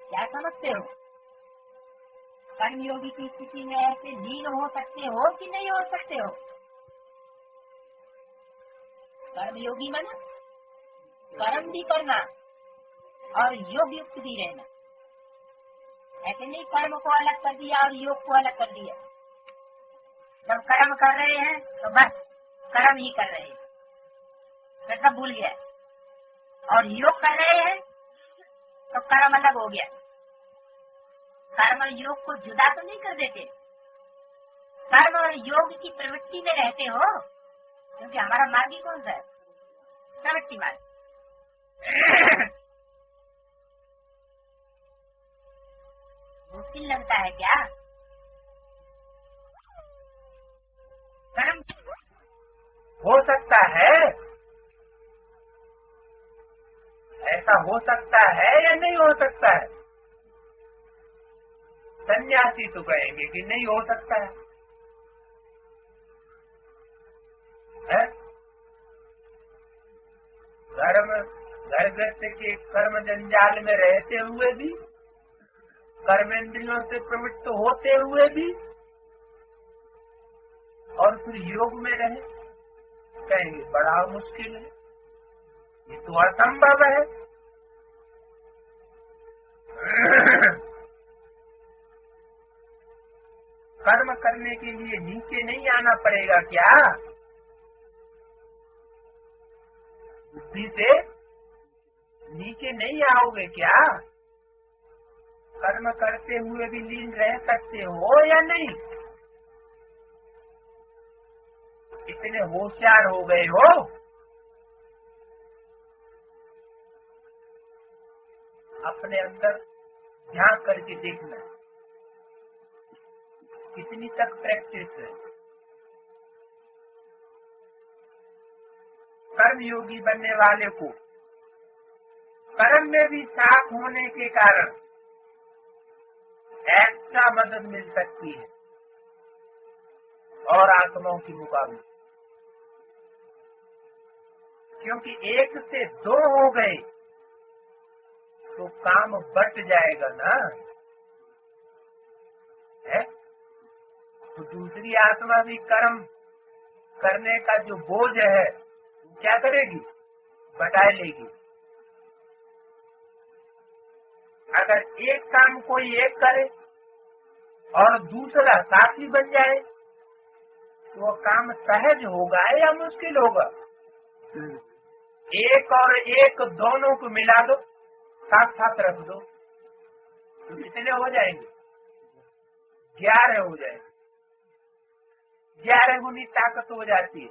क्या समझते हो? कर्मयोगी की स्थिति में ऐसे लीन हो सकते हो कि नहीं हो सकते हो? कर्मयोगी माना कर्म भी करना और योग युक्त भी रहना। ऐसे नहीं कर्म को अलग कर दिया और योग को अलग कर दिया। जब कर्म कर रहे हैं तो बस कर्म ही कर रहे हैं, फिर सब भूल गया। और योग कर रहे हैं तो कर्म अलग हो गया। कर्म और योग को जुदा तो नहीं कर देते, कर्म और योग की प्रवृत्ति में रहते हो, क्योंकि हमारा मार्ग ही कौन सा है? प्रवृत्ति मार्ग। मुश्किल लगता है क्या? कर्म हो सकता है, ऐसा हो सकता है या नहीं हो सकता है? सन्यासी तो कहेंगे कि नहीं हो सकता है, घर गृहस्थ के कर्म जंजाल में रहते हुए भी, कर्मेंद्रियों से प्रवृत्त होते हुए भी और फिर योग में रहे, कहेंगे बड़ा मुश्किल है, ये तो असंभव है। कर्म करने के लिए नीचे नहीं आना पड़ेगा क्या? बुद्धि से नीचे नहीं आओगे क्या? कर्म करते हुए भी लीन रह सकते हो या नहीं? इतने होशियार हो गए हो? अपने अंदर ध्यान करके देखना कितनी तक प्रैक्टिस है। कर्म योगी बनने वाले को कर्म में भी साथ होने के कारण एक्स्ट्रा मदद मिल सकती है और आत्माओं के मुकाबले, क्योंकि एक से दो हो गए तो काम बट जाएगा ना, है? तो दूसरी आत्मा भी कर्म करने का जो बोझ है क्या करेगी? बटा लेगी। अगर एक काम कोई एक करे और दूसरा साथी बन जाए तो वो काम सहज होगा या मुश्किल होगा? एक और एक दोनों को मिला दो, साथ साथ रख दो तो कितने हो जाएंगे? 11 हो जाएंगे। 11 गुनी ताकत हो जाती है।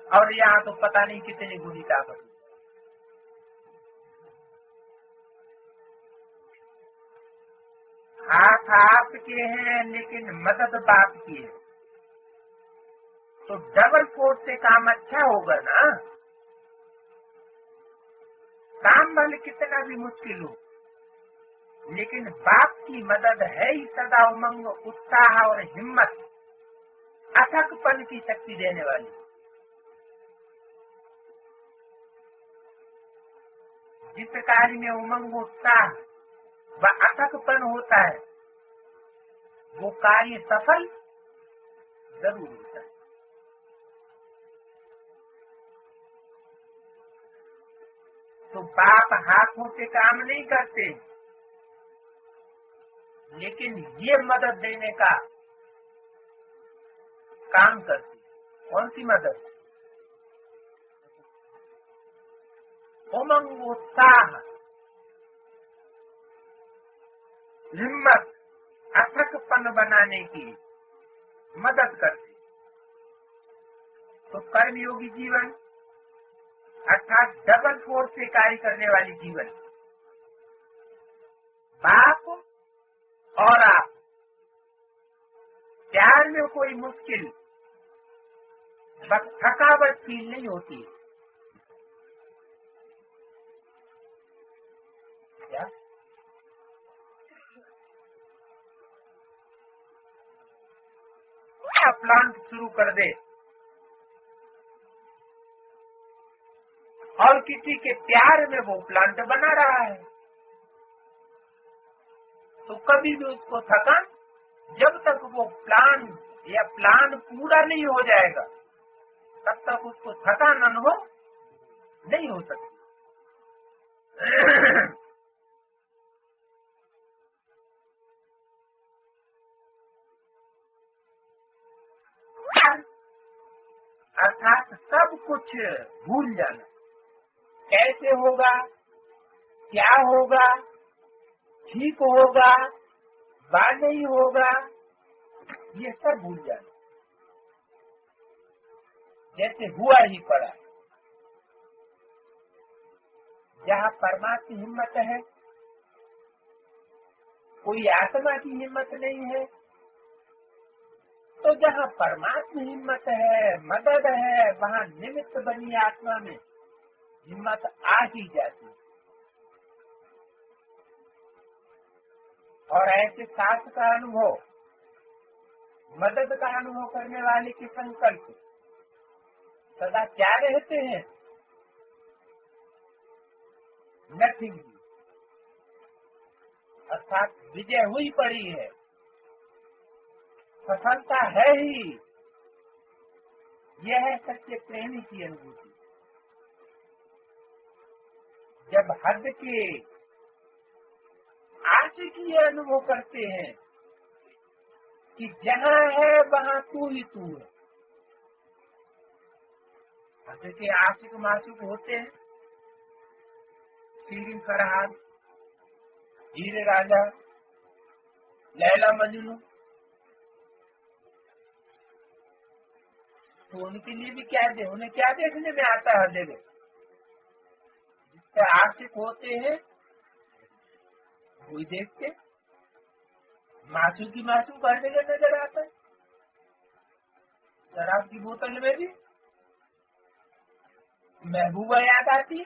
और यहाँ तो पता नहीं कितनी गुनी ताकत। हाथ आपके हैं लेकिन मदद बाप की है, तो डबल फोर्स से काम अच्छा होगा ना। काम भले कितना भी मुश्किल हो, लेकिन बाप की मदद है ही सदा उमंग, उत्साह और हिम्मत, अथकपन की शक्ति देने वाली। जिस कार्य में उमंग, उत्साह व अथकपन होता है वो कार्य सफल जरूर होता है। तो बाप हाथों से काम नहीं करते, लेकिन ये मदद देने का काम करते। कौन सी मदद? उमंग, उत्साह, हिम्मत, अथकपन बनाने की मदद करते। तो कर्मयोगी जीवन अर्थात डबल फोर्स से कार्य करने वाली जीवन, बाप और आप, प्यार में कोई मुश्किल बस थकावट फील नहीं होती है। क्या प्लांट शुरू कर दे और किसी के प्यार में वो प्लांट बना रहा है, तो कभी भी उसको थकान, जब तक वो प्लान या प्लान पूरा नहीं हो जाएगा तब तक उसको थकान अनुभव नहीं हो सकती। अर्थात सब कुछ भूल जाना, कैसे होगा, क्या होगा, ठीक होगा, बात नहीं होगा, ये सब भूल जाना, जैसे हुआ ही पड़ा। जहाँ परमात्मा की हिम्मत है, कोई आत्मा की हिम्मत नहीं है, तो जहाँ परमात्मा हिम्मत है, मदद है, वहाँ निमित्त बनी आत्मा में हिम्मत आ ही जाती। और ऐसे साथ का अनुभव, मदद का अनुभव करने वाले के संकल्प सदा क्या रहते हैं? नथिंग, अर्थात विजय हुई पड़ी है, सफलता है ही। यह है सच्चे प्रेमी की अनुभूति। जब हद के आशिकी ये अनुभव करते हैं कि जहाँ है वहाँ तू ही तू है। हद के आशिक माशिक होते हैं, शीरीन फरहाद, हीरे राजा, लैला मजनू, तो उनके लिए भी क्या दे, उन्हें क्या देखने में आता है? देखो, जिससे आशिक होते हैं वही देखते। मासू की मासू हर जगह नजर आता है, शराब की बोतल में भी महबूबा याद आती है,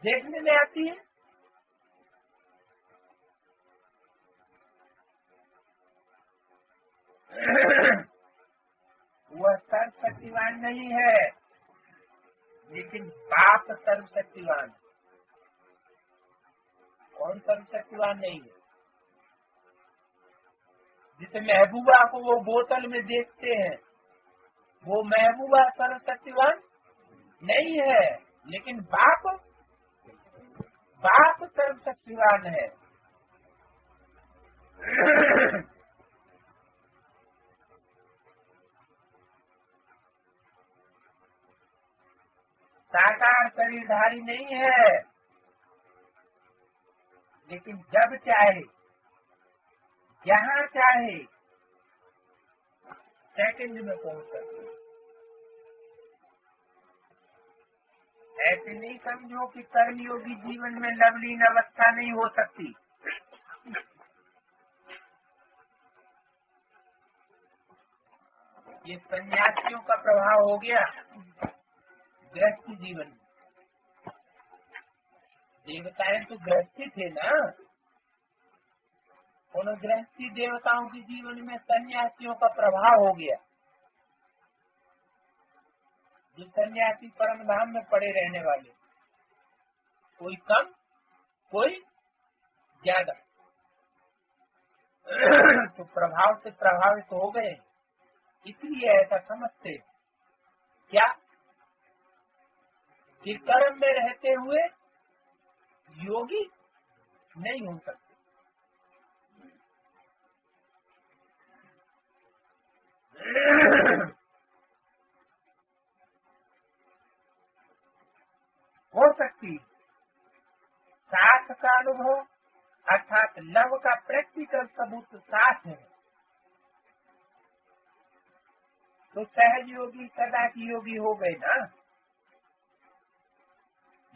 देखने में आती है। वह सर्वशक्तिवान नहीं है, लेकिन बाप सर्वशक्तिवान। कौन सर्वशक्तिवान नहीं है? जिसे महबूबा को वो बोतल में देखते हैं, वो महबूबा सर्वशक्तिवान नहीं है, लेकिन बाप सर्वशक्तिवान है। साकार शरीरधारी नहीं है, लेकिन जब चाहे, जहाँ चाहे, सेकंड में पहुंच सकते। ऐसे नहीं समझो कि कर्मयोगी जीवन में लवलीन अवस्था नहीं हो सकती। ये सन्यासियों का प्रभाव हो गया गृहस्थी जीवन में। देवताएं तो गृहस्थी थे ना, उन गृहस्थी देवताओं के जीवन में सन्यासियों का प्रभाव हो गया। जो सन्यासी परम धाम में पड़े रहने वाले, कोई कम कोई ज्यादा, तो प्रभाव से प्रभावित हो गए। इसलिए ऐसा समझते क्या कि कर्म में रहते हुए योगी नहीं हो सकते। हो सकती साथ का अनुभव अर्थात लव का प्रैक्टिकल सबूत साथ है, तो सहज योगी सदा की योगी हो गए ना।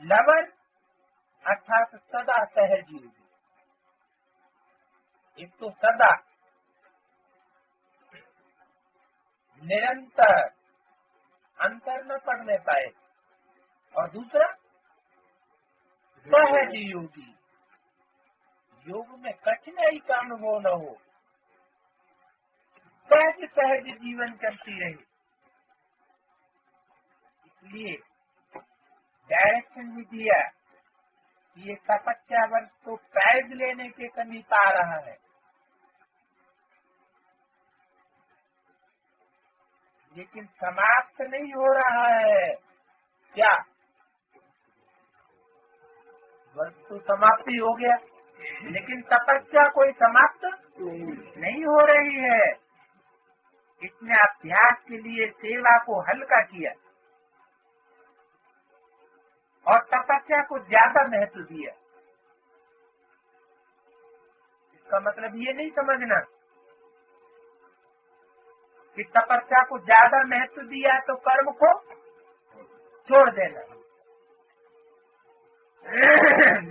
लवर अर्थात सदा सहज योगी। एक तो सदा निरंतर अंतर न पड़ने पाए, और दूसरा सहज योगी, योग में कठिनाई का अनुभव न हो, सहज सहज जीवन करती रहे। इसलिए डायरेक्शन भी दिया कि ये तपस्या वर्ष तो प्राइज लेने के समीप आ रहा है, लेकिन समाप्त नहीं हो रहा है। क्या वर्ष तो समाप्ति हो गया, लेकिन तपस्या कोई समाप्त नहीं हो रही है। इसने अभ्यास के लिए सेवा को हल्का किया और तपस्या को ज्यादा महत्व दिया। इसका मतलब ये नहीं समझना कि तपस्या को ज्यादा महत्व दिया तो कर्म को छोड़ देना।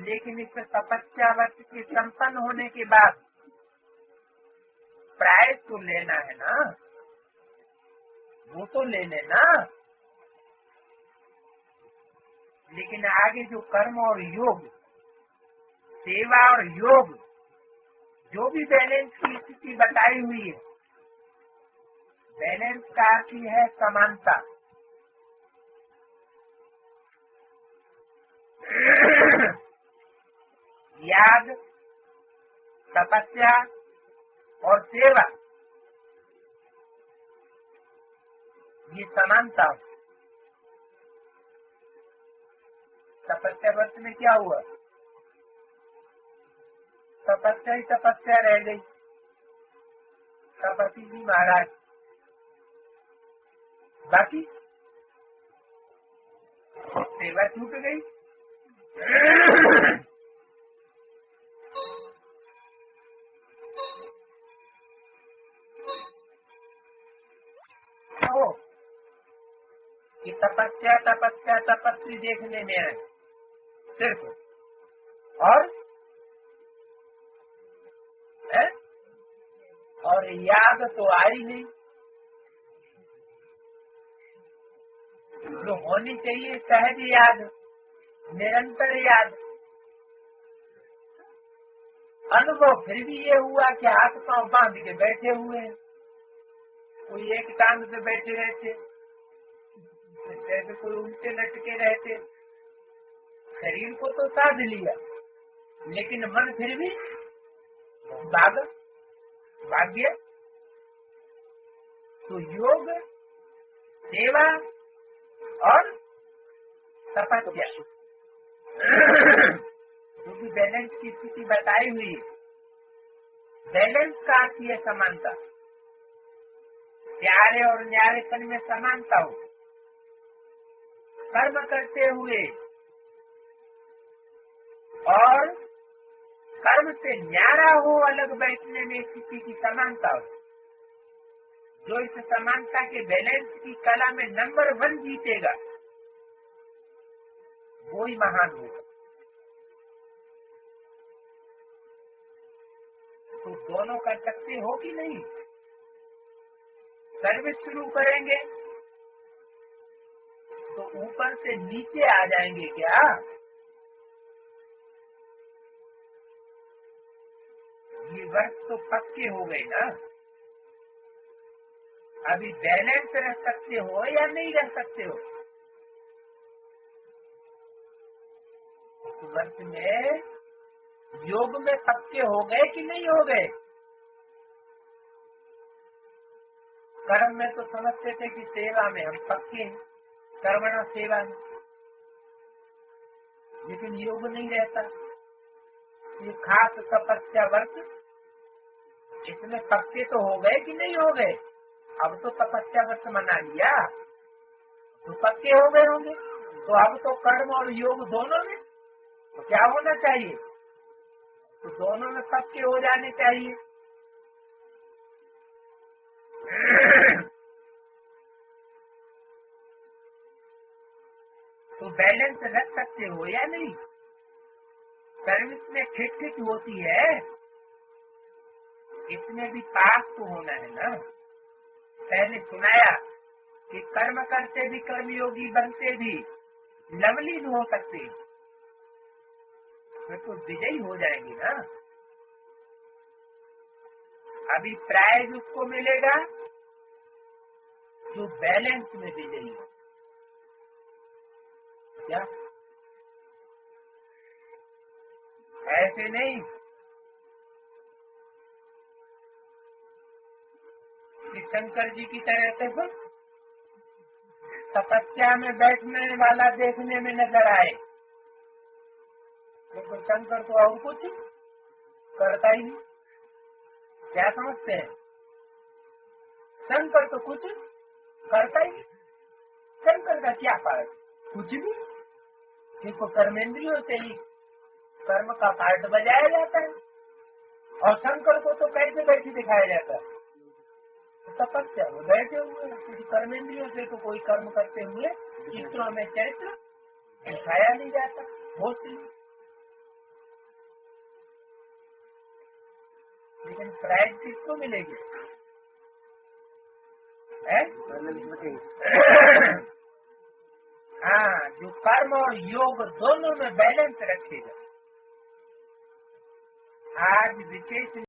लेकिन इस तपस्या वर्ष के संपन्न होने के बाद प्राइज तो लेना है ना, वो तो ले लेना। लेकिन आगे जो कर्म और योग, सेवा और योग, जो भी बैलेंस की स्थिति बताई हुई है, बैलेंस का अर्थ है समानता। याग, तपस्या और सेवा, ये समानता। तपस्या वर्ष में क्या हुआ? तपस्या ही तपस्या रह गई। तपस्वी जी महाराज, बाकी सेवा छूट गई। हो कि तपस्या तपस्या तपस्वी देखने में आए सिर्फ, और याद तो आई नहीं। जो होनी चाहिए सहज याद, निरंतर याद। अनुभव फिर भी ये हुआ कि हाथ पांव बांध के बैठे हुए हैं। कोई एक टांग पे बैठे रहते, जैसे कोई उल्टे लटके रहते। शरीर को तो साध लिया, लेकिन मन फिर भी भाग्य। तो योग, सेवा और तपस्या जो भी बैलेंस की स्थिति बताई हुई है, बैलेंस का अर्थ है समानता। प्यारे और न्यारेपन में समानता हो। कर्म करते हुए और कर्म से न्यारा हो अलग बैठने में स्थिति की समानता हो। जो इस समानता के बैलेंस की कला में नंबर 1 जीतेगा, वो ही महान होगा। तो दोनों कर सकते हो कि नहीं? सर्विस शुरू करेंगे तो ऊपर से नीचे आ जाएंगे क्या? ये वर्ष तो पक्के हो गए ना। अभी बैलेंस रह सकते हो या नहीं रह सकते हो? इस वर्ष में योग में पक्के हो गए कि नहीं हो गए? कर्म में तो समझते थे कि सेवा में हम पक्के हैं, कर्मणा सेवा में, लेकिन योग नहीं रहता। ये खास तपस्या वर्ष, इसमें पक्के तो हो गए कि नहीं हो गए? अब तो तपस्या वर्ष मना लिया तो पक्के हो गए होंगे। तो अब तो कर्म और योग दोनों में तो क्या होना चाहिए? तो दोनों में पक्के हो जाने चाहिए। तो बैलेंस रख सकते हो या नहीं? सर्विस में ठीक ठीक होती है, इसमें भी पास तो होना है ना। पहले सुनाया कि कर्म करते भी कर्मयोगी बनते भी लवलीन हो सकते, फिर तो विजयी हो जाएंगे ना। अभी प्राइज उसको मिलेगा जो बैलेंस में विजयी हो। क्या ऐसे नहीं कि शंकर जी की तरह से बस तपस्या में बैठने वाला देखने में नजर आए, लेकिन शंकर तो और कुछ करता ही नहीं। क्या समझते हैं? शंकर तो कुछ करता ही नहीं। शंकर का क्या पार्ट? कुछ भी। जिसको कर्मेंद्रियों से ही कर्म का पार्ट बजाया जाता है, और शंकर को तो कैसे बैठे दिखाया जाता है? तपस्या वो बैठे हुए, क्योंकि कर्मेंद्रियों से तो कोई कर्म करते हुए चित्रों में चैत्र दिखाया नहीं जाता। होती, लेकिन प्राइज किसको मिलेगी? हाँ, जो कर्म और योग दोनों में बैलेंस रखेगा। आज विशेष